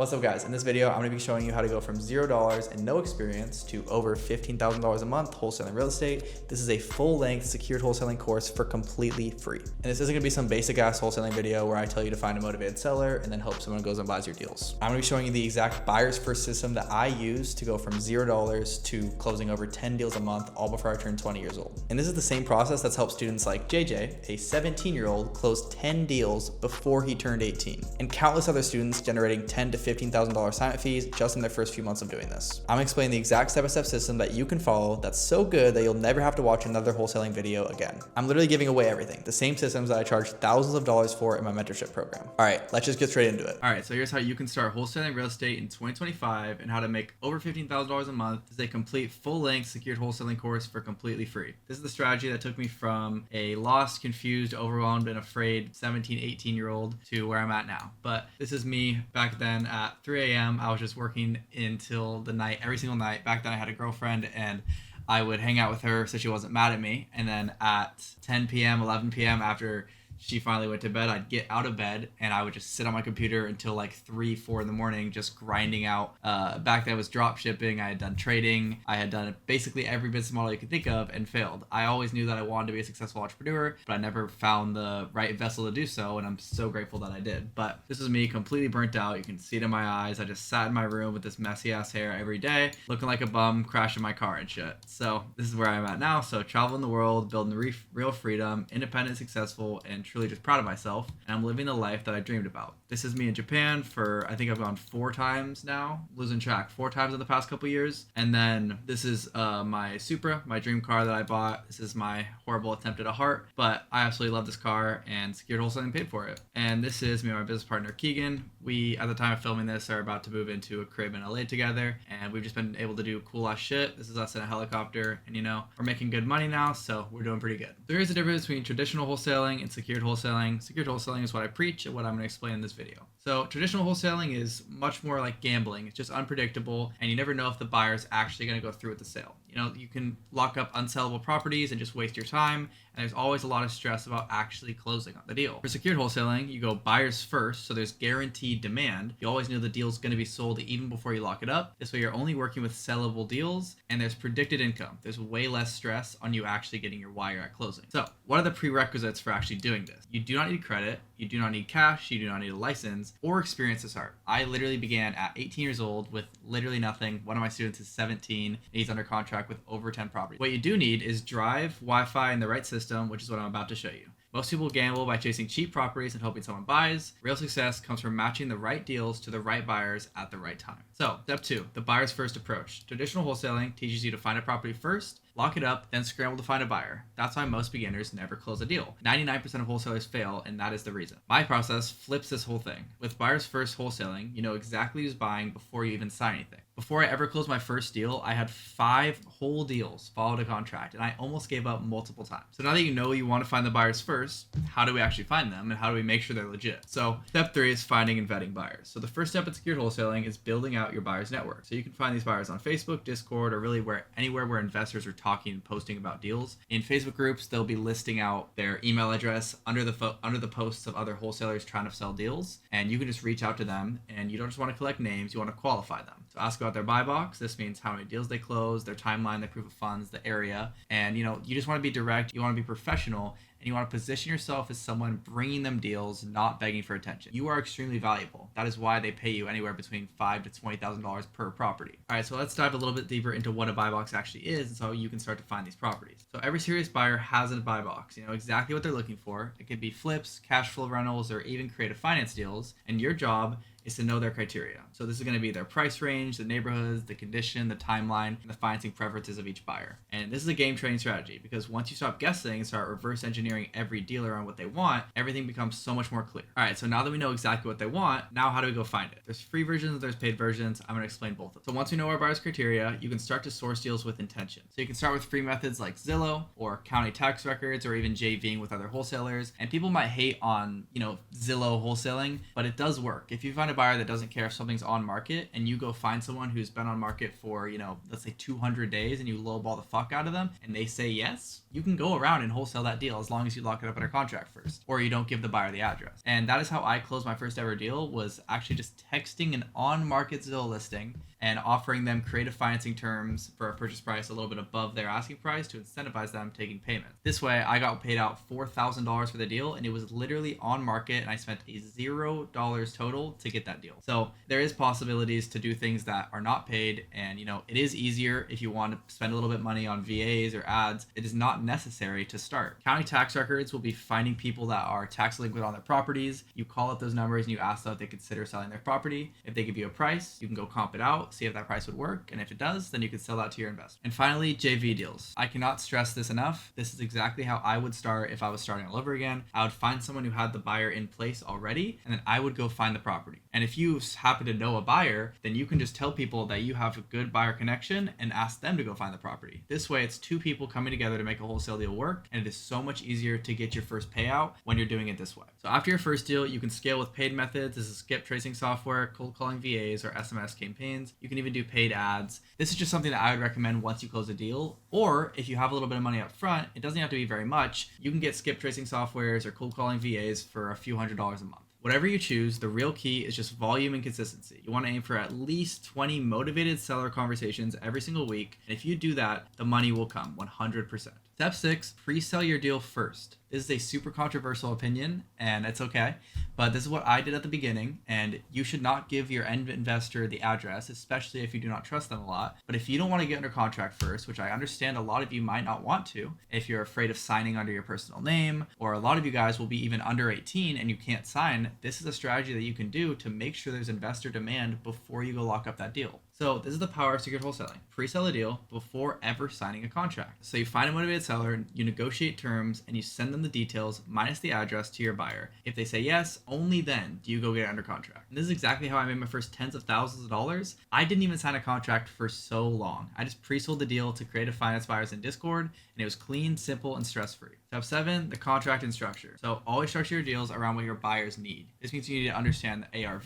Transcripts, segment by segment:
What's up guys, in this video I'm going to be showing you how to go from $0 and no experience to over $15,000 a month wholesaling real estate. This is a full-length secured wholesaling course for completely free. And this isn't going to be some basic ass wholesaling video where I tell you to find a motivated seller and then hope someone goes and buys your deals. I'm going to be showing you the exact buyer's first system that I use to go from $0 to closing over 10 deals a month all before I turned 20 years old. And this is the same process that's helped students like JJ, a 17-year-old, close 10 deals before he turned 18, and countless other students generating $10,000 to $15,000 sign-up fees just in their first few months of doing this. I'm explaining the exact step-by-step system that you can follow that's so good that you'll never have to watch another wholesaling video again. I'm literally giving away everything, the same systems that I charge thousands of dollars for in my mentorship program. All right, let's just get straight into it. All right, so here's how you can start wholesaling real estate in 2025 and how to make over $15,000 a month. This is a complete full-length secured wholesaling course for completely free. This is the strategy that took me from a lost, confused, overwhelmed, and afraid 17, 18-year-old to where I'm at now. But this is me back then at 3 a.m. I was just working until the night, every single night. Back then I had a girlfriend and I would hang out with her so she wasn't mad at me. And then at 10 p.m., 11 p.m. after she finally went to bed, I'd get out of bed and I would just sit on my computer until like 3, 4 in the morning, just grinding out. Back then it was drop shipping. I had done trading. I had done basically every business model you could think of and failed. I always knew that I wanted to be a successful entrepreneur, but I never found the right vessel to do so. And I'm so grateful that I did. But this is me completely burnt out. You can see it in my eyes. I just sat in my room with this messy ass hair every day, looking like a bum, crashing my car and shit. So this is where I'm at now. So traveling the world, building real freedom, independent, successful, and truly just proud of myself, and I'm living the life that I dreamed about. This is me in Japan for, I think I've gone 4 times now, losing track, 4 times in the past couple years. And then this is my Supra, my dream car that I bought. This is my horrible attempt at a heart, but I absolutely love this car, and secured wholesaling paid for it. And this is me and my business partner Keegan. We, at the time of filming this, are about to move into a crib in LA together, and we've just been able to do cool ass shit. This is us in a helicopter, and you know, we're making good money now, so we're doing pretty good. There is a difference between traditional wholesaling and secured wholesaling. Secured wholesaling is what I preach and what I'm going to explain in this video. So traditional wholesaling is much more like gambling. It's just unpredictable, and you never know if the buyer is actually going to go through with the sale. You know, you can lock up unsellable properties and just waste your time, and there's always a lot of stress about actually closing on the deal. For secured wholesaling, you go buyers first, so there's guaranteed demand. You always know the deal's going to be sold even before you lock it up. This way you're only working with sellable deals, and there's predicted income. There's way less stress on you actually getting your wire at closing. So what are the prerequisites for actually doing this? You do not need credit, you do not need cash, you do not need a license, or experience to start. I literally began at 18 years old with literally nothing. One of my students is 17, and he's under contract with over 10 properties. What you do need is drive, Wi-Fi, and the right system, which is what I'm about to show you. Most people gamble by chasing cheap properties and hoping someone buys. Real success comes from matching the right deals to the right buyers at the right time. So, step 2, the buyer's first approach. Traditional wholesaling teaches you to find a property first, lock it up, then scramble to find a buyer. That's why most beginners never close a deal. 99% of wholesalers fail, and that is the reason. My process flips this whole thing. With buyer's first wholesaling, you know exactly who's buying before you even sign anything. Before I ever closed my first deal, I had 5 whole deals followed a contract, and I almost gave up multiple times. So now that you know you want to find the buyers first, how do we actually find them, and how do we make sure they're legit? So step 3 is finding and vetting buyers. So the first step in secured wholesaling is building out your buyers network. So you can find these buyers on Facebook, Discord, or really anywhere where investors are talking and posting about deals. In Facebook groups, they'll be listing out their email address under the posts of other wholesalers trying to sell deals, and you can just reach out to them, and you don't just want to collect names, you want to qualify them. So ask about their buy box. This means how many deals they close, their timeline, their proof of funds, the area, and you know, you just want to be direct, you want to be professional, and you want to position yourself as someone bringing them deals, not begging for attention. You are extremely valuable. That is why they pay you anywhere between $5,000 to $20,000 per property. All right, so let's dive a little bit deeper into what a buy box actually is and so you can start to find these properties. So every serious buyer has a buy box. You know exactly what they're looking for. It could be flips, cash flow rentals, or even creative finance deals, and your job is to know their criteria. So this is going to be their price range, the neighborhoods, the condition, the timeline, and the financing preferences of each buyer. And this is a game training strategy because once you stop guessing and start reverse engineering every dealer on what they want, everything becomes so much more clear. All right, so now that we know exactly what they want, now how do we go find it? There's free versions, there's paid versions. I'm going to explain both of them. So once we know our buyer's criteria, you can start to source deals with intention. So you can start with free methods like Zillow or county tax records or even JVing with other wholesalers. And people might hate on, you know, Zillow wholesaling, but it does work. If you find a buyer that doesn't care if something's on market and you go find someone who's been on market for, let's say 200 days and you lowball the fuck out of them and they say yes, you can go around and wholesale that deal as long as you lock it up under contract first, or you don't give the buyer the address. And that is how I closed my first ever deal, was actually just texting an on-market Zillow listing and offering them creative financing terms for a purchase price a little bit above their asking price to incentivize them taking payments. This way, I got paid out $4,000 for the deal, and it was literally on market, and I spent $0 total to get that deal. So there is possibilities to do things that are not paid, and it is easier if you want to spend a little bit of money on VAs or ads. It is not necessary to start. County tax records will be finding people that are tax delinquent on their properties. You call up those numbers and you ask them if they consider selling their property. If they give you a price, you can go comp it out, see if that price would work, and if it does, then you can sell that to your investor. And finally, JV deals. I cannot stress this enough. This is exactly how I would start if I was starting all over again. I would find someone who had the buyer in place already, and then I would go find the property. And if you happen to know a buyer, then you can just tell people that you have a good buyer connection and ask them to go find the property. This way, it's two people coming together to make a wholesale deal work, and it is so much easier to get your first payout when you're doing it this way. So after your first deal, you can scale with paid methods. This is skip tracing software, cold calling VAs, or SMS campaigns. You can even do paid ads. This is just something that I would recommend once you close a deal, or if you have a little bit of money up front, it doesn't have to be very much. You can get skip tracing softwares or cold calling VAs for a few $100s a month. Whatever you choose, the real key is just volume and consistency. You want to aim for at least 20 motivated seller conversations every single week. And if you do that, the money will come 100%. Step 6, pre-sell your deal first. This is a super controversial opinion, and it's okay, but this is what I did at the beginning, and you should not give your end investor the address, especially if you do not trust them a lot. But if you don't want to get under contract first, which I understand a lot of you might not want to, if you're afraid of signing under your personal name, or a lot of you guys will be even under 18 and you can't sign, this is a strategy that you can do to make sure there's investor demand before you go lock up that deal. So this is the power of secured wholesaling. Pre-sell a deal before ever signing a contract. So you find a motivated seller, you negotiate terms, and you send them the details minus the address to your buyer. If they say yes, only then do you go get it under contract. And this is exactly how I made my first tens of thousands of dollars. I didn't even sign a contract for so long. I just pre-sold the deal to creative finance buyers in Discord, and it was clean, simple, and stress-free. Step 7, the contract and structure. So always structure your deals around what your buyers need. This means you need to understand the ARV,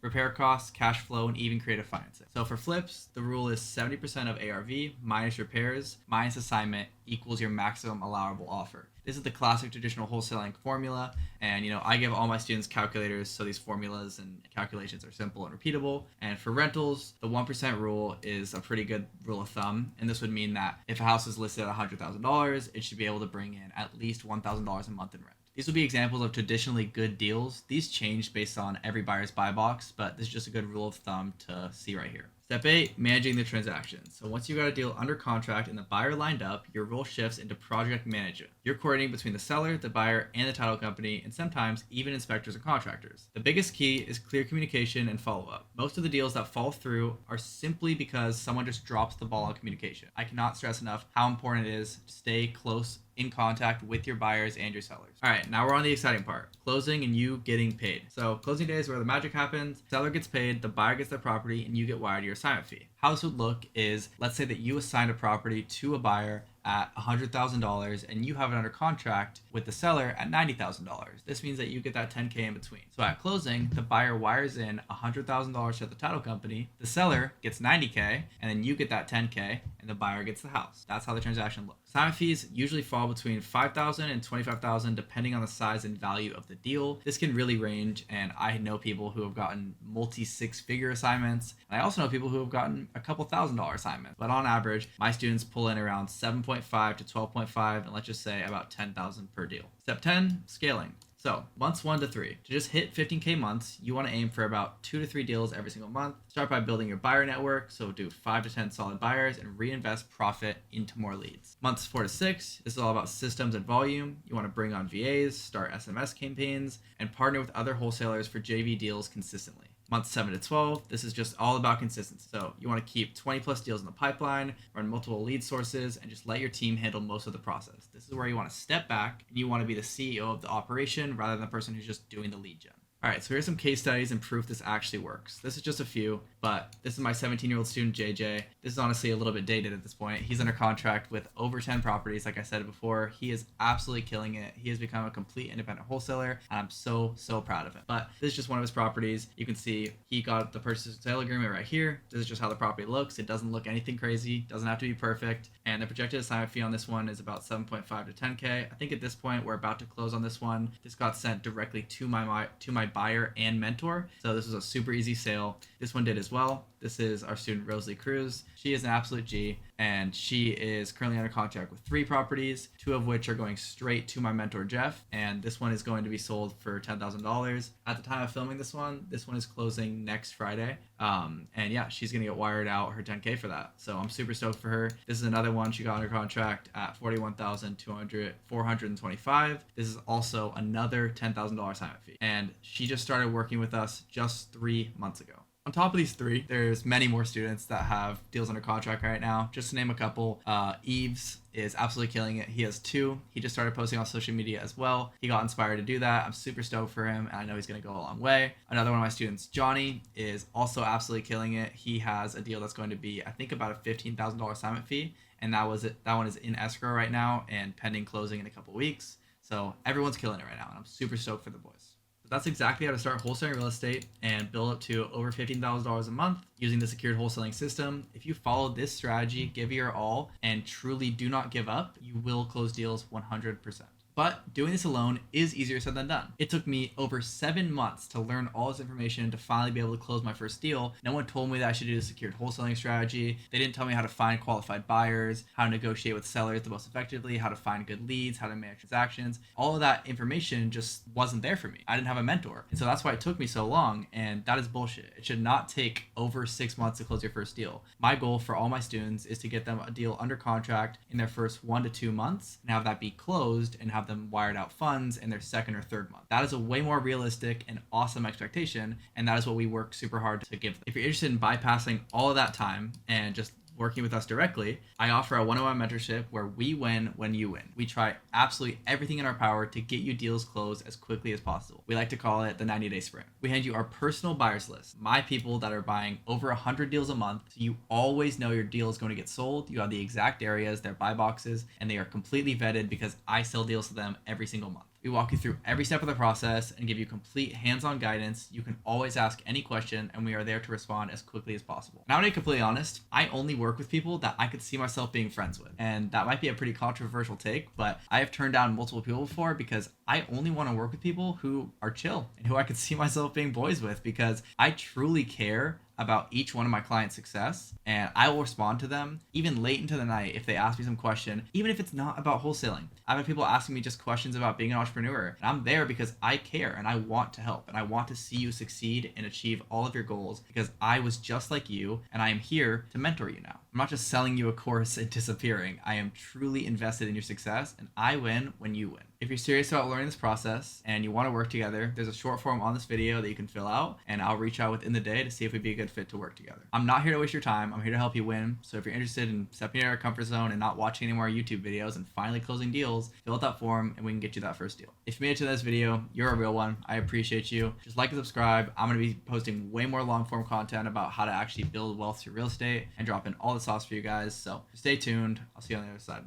repair costs, cash flow, and even creative financing. So for flips, the rule is 70% of ARV minus repairs minus assignment equals your maximum allowable offer. This is the classic traditional wholesaling formula, and I give all my students calculators so these formulas and calculations are simple and repeatable. And for rentals, the 1% rule is a pretty good rule of thumb, and this would mean that if a house is listed at $100,000, it should be able to bring in at least $1,000 a month in rent. These will be examples of traditionally good deals. These change based on every buyer's buy box, but this is just a good rule of thumb to see right here. Step 8, managing the transaction. So once you got a deal under contract and the buyer lined up, your role shifts into project management. You're coordinating between the seller, the buyer, and the title company, and sometimes even inspectors and contractors. The biggest key is clear communication and follow-up. Most of the deals that fall through are simply because someone just drops the ball on communication. I cannot stress enough how important it is to stay close in contact with your buyers and your sellers. All right, now we're on the exciting part, closing and you getting paid. So closing day is where the magic happens. Seller gets paid, the buyer gets their property, and you get wired your assignment fee. How this would look is, let's say that you assigned a property to a buyer at $100,000 and you have it under contract with the seller at $90,000. This means that you get that $10K in between. So at closing, the buyer wires in $100,000 to the title company, the seller gets $90K, and then you get that $10K, and the buyer gets the house. That's how the transaction looks. Assignment fees usually fall between $5,000 and $25,000 depending on the size and value of the deal. This can really range, and I know people who have gotten multi-six-figure assignments, and I also know people who have gotten a couple $1,000 assignments. But on average, my students pull in around 7.5 to 12.5, and let's just say about 10,000 per deal. Step 10, scaling. So months 1 to 3. To just hit 15K months, you want to aim for about 2 to 3 deals every single month. Start by building your buyer network, so do 5 to 10 solid buyers and reinvest profit into more leads. Months 4 to 6, this is all about systems and volume. You want to bring on VAs, start SMS campaigns, and partner with other wholesalers for JV deals consistently. Months 7 to 12, this is just all about consistency. So you want to keep 20 plus deals in the pipeline, run multiple lead sources, and just let your team handle most of the process. This is where you want to step back and you want to be the CEO of the operation rather than the person who's just doing the lead gen. All right, so here's some case studies and proof this actually works. This is just a few, but this is my 17-year-old student, JJ. This is honestly a little bit dated at this point. He's under contract with over 10 properties, like I said before. He is absolutely killing it. He has become a complete independent wholesaler, and I'm so proud of him. But this is just one of his properties. You can see he got the purchase and sale agreement right here. This is just how the property looks. It doesn't look anything crazy, doesn't have to be perfect, and the projected assignment fee on this one is about 7.5 to 10K. I think at this point, we're about to close on this one. This got sent directly to my buyer and mentor. So this was a super easy sale. This one did as well. This is our student Rosalie Cruz. She is an absolute G, and she is currently under contract with 3 properties, 2 of which are going straight to my mentor Jeff, and this one is going to be sold for $10,000. At the time of filming this one is closing next Friday. And yeah, she's gonna get wired out her 10K for that. So I'm super stoked for her. This is another one she got under contract at $41,425. This is also another $10,000 assignment fee, and she just started working with us just 3 months ago. On top of these 3, there's many more students that have deals under contract right now. Just to name a couple, Eves is absolutely killing it. He has 2. He just started posting on social media as well. He got inspired to do that. I'm super stoked for him, and I know he's going to go a long way. Another one of my students, Johnny, is also absolutely killing it. He has a deal that's going to be, I think, about a $15,000 assignment fee, and that one is in escrow right now and pending closing in a couple weeks. So everyone's killing it right now, and I'm super stoked for the boys. That's exactly how to start wholesaling real estate and build up to over $15,000 a month using the secured wholesaling system. If you follow this strategy, give your all, and truly do not give up, you will close deals 100%. But doing this alone is easier said than done. It took me over 7 months to learn all this information to finally be able to close my first deal. No one told me that I should do the secured wholesaling strategy. They didn't tell me how to find qualified buyers, how to negotiate with sellers the most effectively, how to find good leads, how to manage transactions. All of that information just wasn't there for me. I didn't have a mentor. And so that's why it took me so long, and that is bullshit. It should not take over 6 months to close your first deal. My goal for all my students is to get them a deal under contract in their first 1 to 2 months and have that be closed and have them wired out funds in their second or third month. That is a way more realistic and awesome expectation, and that is what we work super hard to give them. If you're interested in bypassing all of that time and just working with us directly, I offer a one-on-one mentorship where we win when you win. We try absolutely everything in our power to get you deals closed as quickly as possible. We like to call it the 90-day sprint. We hand you our personal buyers list, my people that are buying over 100 deals a month, so you always know your deal is going to get sold. You have the exact areas, their buy boxes, and they are completely vetted because I sell deals to them every single month. We walk you through every step of the process and give you complete hands-on guidance. You can always ask any question, and we are there to respond as quickly as possible. Now, to be completely honest, I only work with people that I could see myself being friends with. And that might be a pretty controversial take, but I have turned down multiple people before because I only want to work with people who are chill and who I could see myself being boys with, because I truly care about each one of my clients' success, and I will respond to them even late into the night if they ask me some question, even if it's not about wholesaling. I've had people asking me just questions about being an entrepreneur, and I'm there because I care and I want to help and I want to see you succeed and achieve all of your goals, because I was just like you and I am here to mentor you now. I'm not just selling you a course and disappearing. I am truly invested in your success, and I win when you win. If you're serious about learning this process and you want to work together, there's a short form on this video that you can fill out, and I'll reach out within the day to see if we'd be a good fit to work together. I'm not here to waste your time. I'm here to help you win. So if you're interested in stepping out of your comfort zone and not watching any more YouTube videos and finally closing deals, fill out that form and we can get you that first deal. If you made it to this video, you're a real one. I appreciate you. Just like and subscribe. I'm going to be posting way more long form content about how to actually build wealth through real estate and drop in all the sauce for you guys. So stay tuned. I'll see you on the other side.